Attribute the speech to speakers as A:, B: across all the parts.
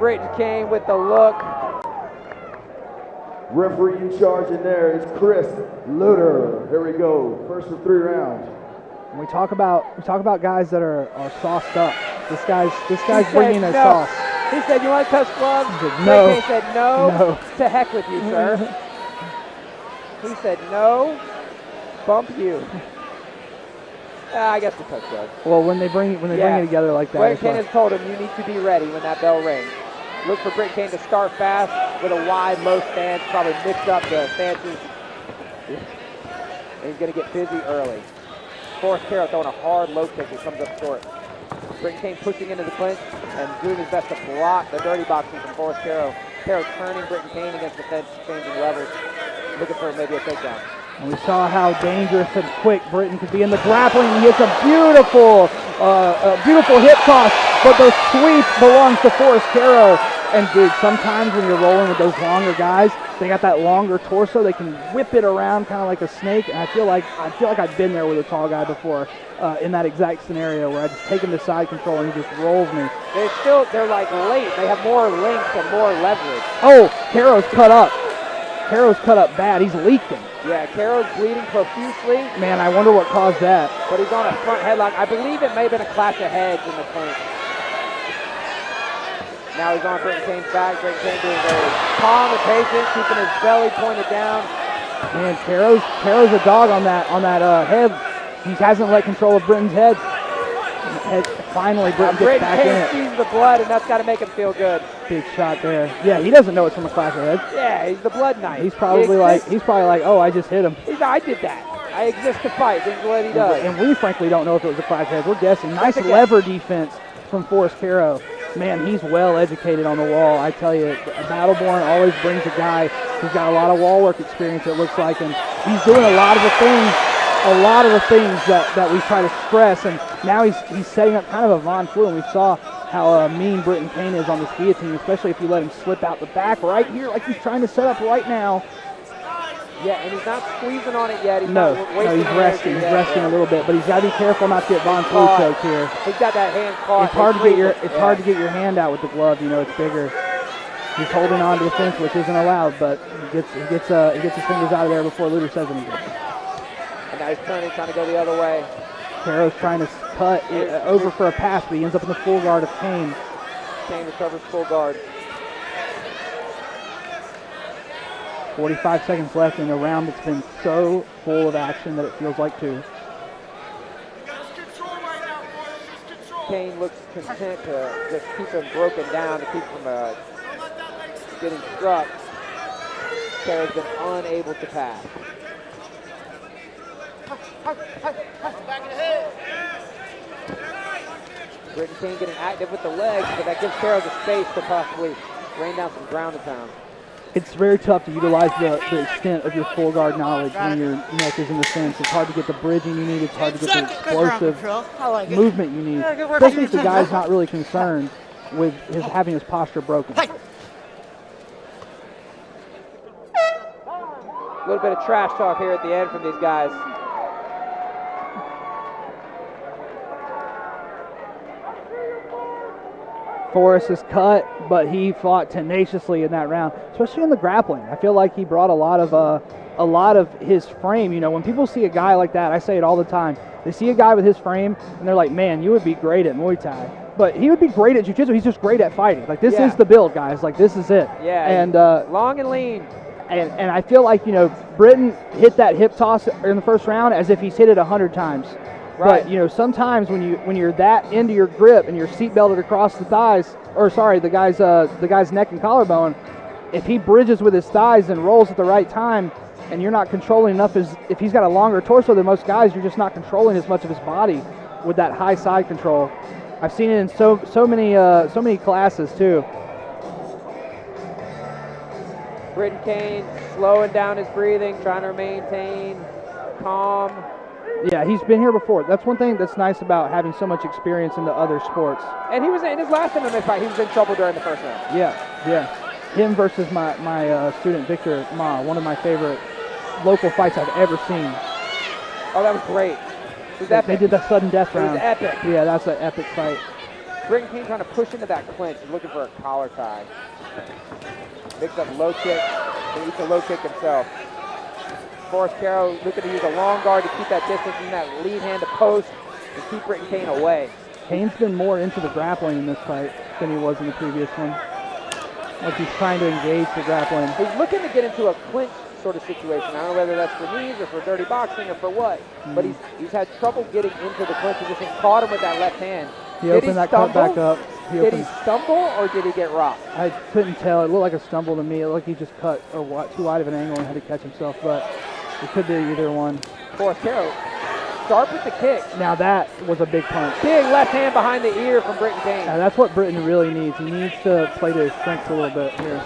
A: Britton Cain with the look.
B: Referee in charge in there is Chris Luter. Here we go. First of 3 rounds.
C: When we talk about guys that are sauced up. This guy's bringing a sauce.
A: He said, "You want to touch gloves?"
C: He said, no.
A: Britton Cain said, no. To heck with you, sir. He said, no. Bump you. I guess the touch gloves.
C: Well, when they bring it together like that.
A: Britton Cain has told him, you need to be ready when that bell rings. Look for Britton Cain to start fast with a wide, low stance, probably mix up the stances. And he's going to get busy early. Forrest Carrow throwing a hard low kick that comes up short. Britton Cain pushing into the clinch and doing his best to block the dirty boxing from Forrest Carrow. Carrow turning Britton Cain against the fence, changing levers, looking for maybe a takedown.
C: And we saw how dangerous and quick Britton could be in the grappling. He hits a beautiful hip toss, but the sweep belongs to Forrest Carrow. And dude, sometimes when you're rolling with those longer guys, they got that longer torso. They can whip it around kind of like a snake. And I feel like I've been there with a tall guy before in that exact scenario where I just take him to side control and he just rolls me.
A: They're like late. They have more length and more leverage.
C: Oh, Carrow's cut up. Carrow's cut up bad. He's leaking.
A: Yeah, Carrow's bleeding profusely.
C: Man, I wonder what caused that.
A: But he's on a front headlock. I believe it may have been a clash of heads in the clinch. Now he's on Britton Cain's back. Britton Cain being very calm and patient, keeping his belly pointed down.
C: Man, Carrow's a dog on that head. He hasn't let control of Britton's head. Finally, Britton gets back in it.
A: Britton Cain sees the blood, and that's got to make him feel good.
C: Big shot there. Yeah, he doesn't know it's from a clash of heads.
A: Yeah, he's the blood knight.
C: He's probably like, oh, I just hit him.
A: I did that. I exist to fight. This is what he does.
C: And we frankly don't know if it was a clash of heads. We're guessing. Nice lever defense from Forrest Carrow. Man, he's well educated on the wall. I tell you, Battleborn always brings a guy who's got a lot of wall work experience, it looks like, and he's doing a lot of the things that we try to stress, and now he's setting up kind of a Von Flew, and we saw how mean Britton Cain is on this guillotine, especially if you let him slip out the back right here like he's trying to set up right now.
A: Yeah, and he's not squeezing on it yet. He's
C: resting. He's resting a little bit, but he's got to be careful not to get Von Flew choked here.
A: He's got that hand caught.
C: It's hard to get your hand out with the glove. You know, it's bigger. He's holding on to the fence, which isn't allowed, but he gets his fingers out of there before Luter says anything.
A: And now he's turning, trying to go the other way.
C: Carrow's trying to cut over for a pass, but he ends up in the full guard of Cain.
A: Cain recovers full guard.
C: 45 seconds left in a round that's been so full of action that it feels like 2.
A: Cain looks content to just keep him broken down, to keep him from getting struck. Carrow's been unable to pass. Britton Cain getting active with the legs, but that gives Carrow the space to possibly rain down some ground and pound.
C: It's very tough to utilize the extent of your full guard knowledge when your neck is in the fence. It's hard to get the bridging you need. It's hard to get the explosive movement you need, especially if the guy's not really concerned with having his posture broken.
A: A little bit of trash talk here at the end from these guys.
C: Forrest is cut, but he fought tenaciously in that round, especially in the grappling. I feel like he brought a lot of his frame. You know, when people see a guy like that, I say it all the time. They see a guy with his frame, and they're like, "Man, you would be great at Muay Thai." But he would be great at Jiu-Jitsu. He's just great at fighting. Like this is the build, guys. Like this is it.
A: Yeah.
C: And
A: long and lean.
C: And I feel like Britton hit that hip toss in the first round as if he's hit it 100 times.
A: Right.
C: But sometimes when you're that into your grip and you're seat belted across the thighs, the guy's neck and collarbone, if he bridges with his thighs and rolls at the right time, and you're not controlling enough, if he's got a longer torso than most guys, you're just not controlling as much of his body with that high side control. I've seen it in so many classes too.
A: Britton Cain slowing down his breathing, trying to maintain calm.
C: Yeah, he's been here before. That's one thing that's nice about having so much experience in the other sports.
A: And he was in his last MMA fight. He was in trouble during the first round.
C: Yeah. Him versus my student Victor Ma, one of my favorite local fights I've ever seen.
A: Oh, that was great. It was epic.
C: They did that sudden death round.
A: It was epic.
C: Yeah, that's an epic fight.
A: Britton Cain trying to push into that clinch. He's looking for a collar tie. Picks up low kick. He eats a low kick himself. Forrest Carrow looking to use a long guard to keep that distance in that lead hand to post and keep Britton Cain away.
C: Cain's been more into the grappling in this fight than he was in the previous one. Like he's trying to engage the grappling.
A: He's looking to get into a clinch sort of situation. I don't know whether that's for knees or for dirty boxing or for what. But he's had trouble getting into the clinch position. Caught him with that left hand.
C: He opened that cut back up.
A: Did he stumble or did he get rocked?
C: I couldn't tell. It looked like a stumble to me. It looked like he just cut too wide of an angle and had to catch himself. But it could be either one.
A: Forrest Carrow, sharp with the kick.
C: Now that was a big punch.
A: Big left hand behind the ear from Britton Cain.
C: Now that's what Britton really needs. He needs to play to his strengths a little bit here.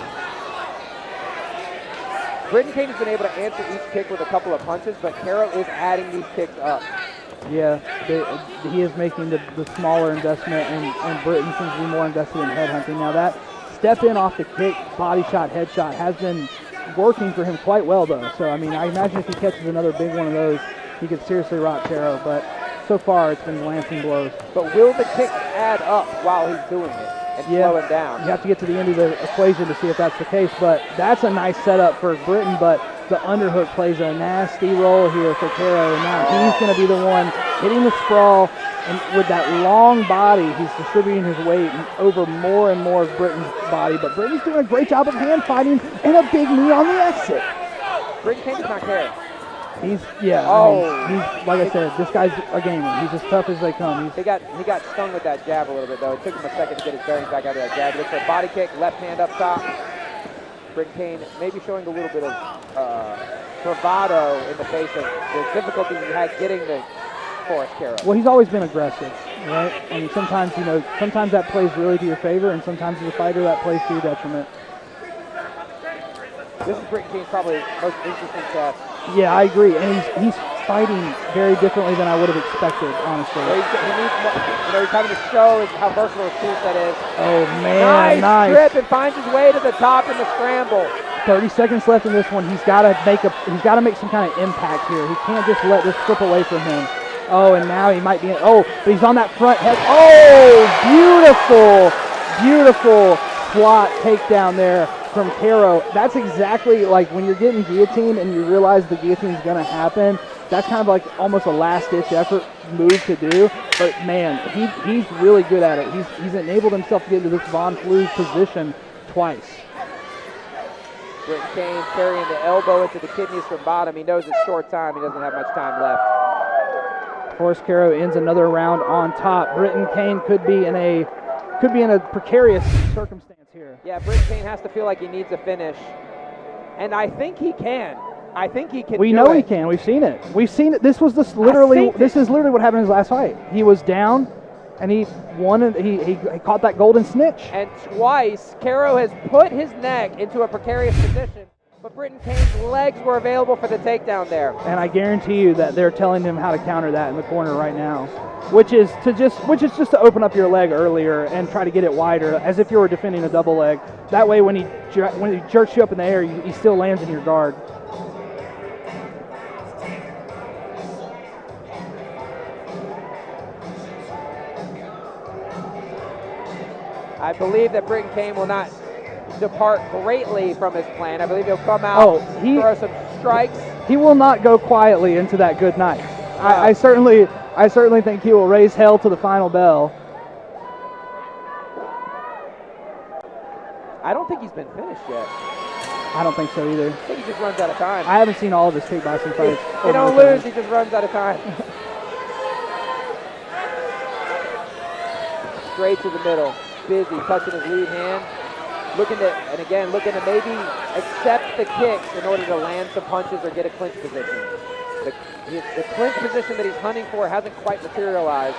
A: Britton Cain has been able to answer each kick with a couple of punches, but Carrow is adding these kicks up.
C: Yeah, he is making the smaller investment, and Britton seems to be more invested in headhunting. Now that step in off the kick, body shot, head shot has been working for him quite well, though. So, I mean, I imagine if he catches another big one of those, he could seriously rock Carrow. But so far, it's been glancing blows.
A: But will the kicks add up while he's doing it and slow him down?
C: You have to get to the end of the equation to see if that's the case. But that's a nice setup for Britton. But the underhook plays a nasty role here for Carrow. And now he's going to be the one hitting the sprawl. And with that long body, he's distributing his weight over more and more of Britton's body. But Britton's doing a great job of hand fighting and a big knee on the exit.
A: Britton Cain does not care.
C: He's like I said, this guy's a gamer. He's as tough as they come.
A: He got stung with that jab a little bit, though. It took him a second to get his bearings back out of that jab. He looks for a body kick, left hand up top. Britton Cain maybe showing a little bit of bravado in the face of the difficulties he had getting the Forrest Carrow.
C: Well, he's always been aggressive, right? I mean, sometimes that plays really to your favor, and sometimes as a fighter that plays to your detriment.
A: This is Britton Cain's probably most interesting test.
C: Yeah, I agree, and he's fighting very differently than I would have expected, honestly.
A: He needs more, he's having to show how versatile his tool set is.
C: Oh man, nice
A: grip and finds his way to the top in the scramble.
C: 30 seconds left in this one. He's got to make some kind of impact here. He can't just let this slip away from him. Oh, and now he might be. But he's on that front head. Oh, beautiful slot takedown there from Carrow. That's exactly like when you're getting guillotined and you realize the guillotine is going to happen. That's kind of like almost a last-ditch effort move to do. But man, he's really good at it. He's enabled himself to get into this Von Flue position twice.
A: Britton Cain carrying the elbow into the kidneys from bottom. He knows it's short time. He doesn't have much time left.
C: Forrest Carrow ends another round on top. Britton Cain could be in a precarious circumstance here.
A: Yeah, Britton Cain has to feel like he needs a finish, and I think he can. I think he can.
C: We know he can. We've seen it. This is literally what happened in his last fight. He was down, and he won. And he caught that golden snitch.
A: And twice, Carrow has put his neck into a precarious position. But Britton Cain's legs were available for the takedown there.
C: And I guarantee you that they're telling him how to counter that in the corner right now, which is just to open up your leg earlier and try to get it wider, as if you were defending a double leg. That way, when he jerks you up in the air, he still lands in your guard.
A: I believe that Britton Cain will not depart greatly from his plan. I believe he'll come out, throw some strikes.
C: He will not go quietly into that good night. I certainly think he will raise hell to the final bell.
A: I don't think he's been finished yet.
C: I don't think so either.
A: I think he just runs out of time.
C: I haven't seen all of his kickboxing fights.
A: He don't lose, he just runs out of time. Straight to the middle. Busy, touching his lead hand. Looking to maybe accept the kicks in order to land some punches or get a clinch position. The clinch position that he's hunting for hasn't quite materialized,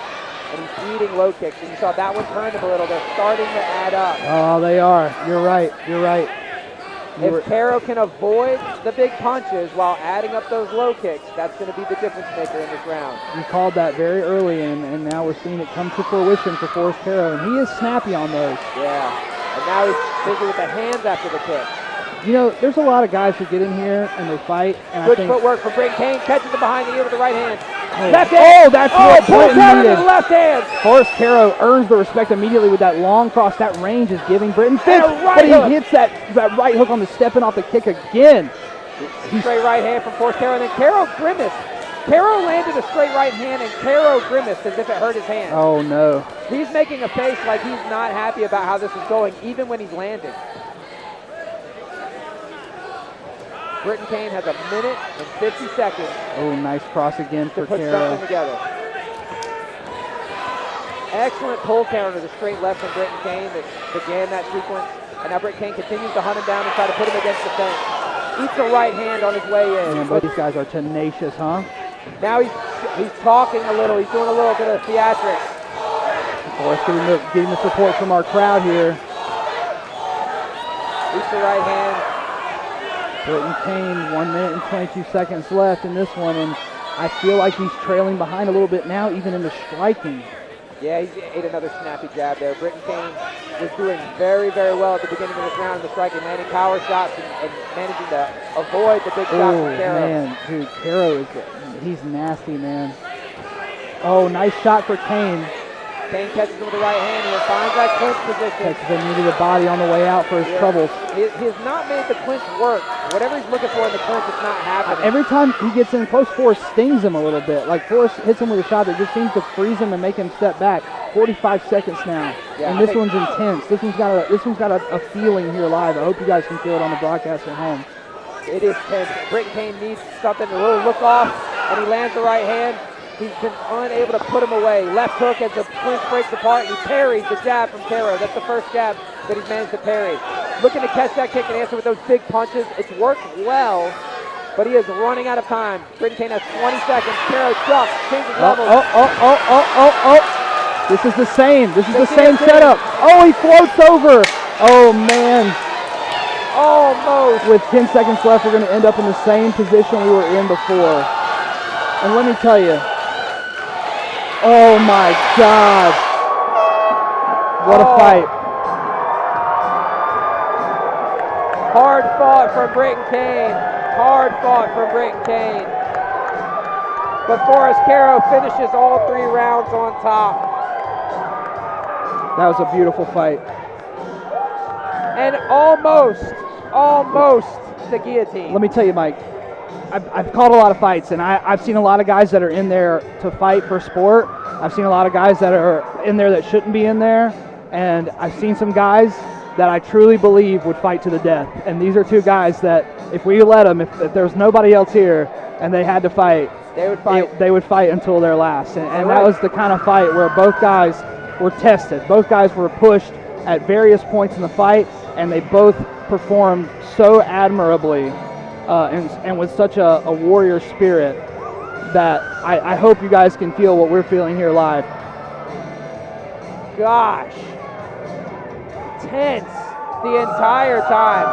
A: and he's eating low kicks. And you saw that one turned him a little. They're starting to add up.
C: Oh, they are. You're right.
A: If Carrow can avoid the big punches while adding up those low kicks, that's going to be the difference maker in this round.
C: You called that very early, and now we're seeing it come to fruition for Forrest Carrow, and he is snappy on those.
A: Yeah. And now he's busy with the hands after the kick.
C: You know, there's a lot of guys who get in here and they fight. And
A: Good footwork from Britton Cain. Catches him behind the ear with the right hand. Left hand.
C: Oh, that's
A: Oh,
C: what
A: pull
C: Britton
A: down into
C: needed.
A: the left hand.
C: Forrest Carrow earns the respect immediately with that long cross. That range is giving Britton fits,
A: And a right
C: but he
A: hook.
C: hits that right hook on the stepping off the kick again.
A: Straight right hand from Forrest Carrow, and then Carrow grimaced. Carrow landed a straight right hand, and Carrow grimaced as if it hurt his hand.
C: Oh, no.
A: He's making a face like he's not happy about how this is going, even when he's landing. Britton Cain has a minute and 50 seconds
C: Oh, nice cross again
A: to
C: for
A: put
C: Carrow.
A: something together. Excellent pull counter, the straight left from Britton Cain that began that sequence. And now Britton Cain continues to hunt him down and try to put him against the fence. Eats a right hand on his way in.
C: Man, both these guys are tenacious, huh?
A: Now he's talking a little. He's doing a little bit of theatrics.
C: Forrest getting the support from our crowd here.
A: Eats the right hand.
C: Britton Cain, 1 minute and 22 seconds left in this one, and I feel like he's trailing behind a little bit now, even in the striking.
A: Yeah, he ate another snappy jab there. Britton Cain was doing very, very well at the beginning of this round in the striking, landing power shots and managing to avoid the big shot from Carrow.
C: Man, dude, Carrow he's nasty, man. Oh, nice shot for Cain.
A: Cain catches him with the right hand and finds that clinch position.
C: Catches a knee to the body on the way out for his troubles.
A: He has not made the clinch work. Whatever he's looking for in the clinch, it's not happening.
C: Every time he gets in close, Forrest stings him a little bit. Like Forrest hits him with a shot that just seems to freeze him and make him step back. 45 seconds now,
A: Yeah,
C: and this one's intense. This one's got a feeling here live. I hope you guys can feel it on the broadcast at home.
A: It is tense. Britton Cain needs something, a little look off, and he lands the right hand. He's been unable to put him away. Left hook as the clinch breaks apart, and he parries the jab from Carrow. That's the first jab that he's managed to parry. Looking to catch that kick and answer with those big punches. It's worked well, but he is running out of time. Britton Cain has 20 seconds. Carrow ducks, changes levels.
C: This is the same. This is the same setup. Oh, he floats over. Oh, man.
A: Almost.
C: With 10 seconds left, we're going to end up in the same position we were in before. And let me tell you, oh my God. What a fight.
A: Hard fought from Britton Cain. Hard fought from Britton Cain. But Forrest Carrow finishes all 3 rounds on top.
C: That was a beautiful fight.
A: And almost the guillotine.
C: Let me tell you, Mike, I've called a lot of fights, and I've seen a lot of guys that are in there to fight for sport. I've seen a lot of guys that are in there that shouldn't be in there, and I've seen some guys that I truly believe would fight to the death. And these are 2 guys that if we let them, if there's nobody else here and they had to fight,
A: they would fight.
C: They would fight until their last. And that was the kind of fight where both guys were tested. Both guys were pushed at various points in the fight, and they both performed so admirably and with such a warrior spirit that I hope you guys can feel what we're feeling here live.
A: Gosh. Tense the entire time.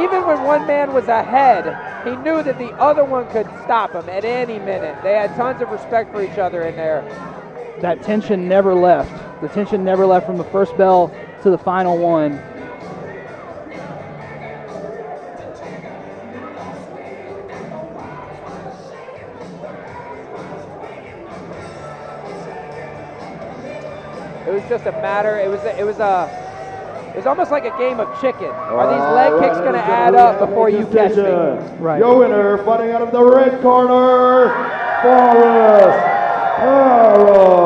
A: Even when one man was ahead, he knew that the other one could stop him at any minute. They had tons of respect for each other in there.
C: That tension never left. The tension never left from the first bell to the final one.
A: It was just a matter. It was almost like a game of chicken. Are these leg kicks going to add up before you catch me?
C: Right.
B: Your winner, fighting out of the red corner, Forrest Carrow.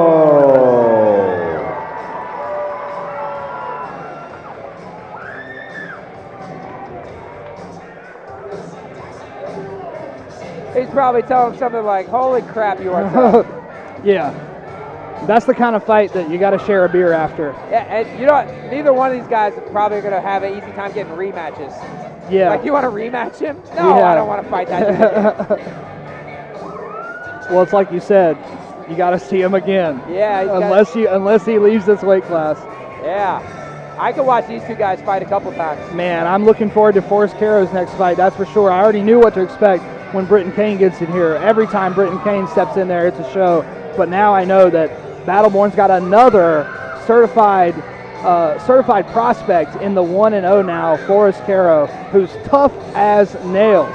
A: He's probably telling something like, "Holy crap, you are tough."
C: Yeah. That's the kind of fight that you got to share a beer after.
A: Yeah, and you know what? Neither one of these guys is probably going to have an easy time getting rematches.
C: Yeah.
A: Like, you want to rematch him? No,
C: Yeah.
A: I don't want to fight that dude again.
C: Well, it's like you said, you got to see him again.
A: Yeah.
C: Unless he leaves this weight class.
A: Yeah. I could watch these 2 guys fight a couple times.
C: Man, I'm looking forward to Forrest Carrow's next fight, that's for sure. I already knew what to expect when Britton Cain gets in here. Every time Britton Cain steps in there, it's a show. But now I know that Battleborn's got another certified prospect in the 1-0 now, Forrest Carrow, who's tough as nails.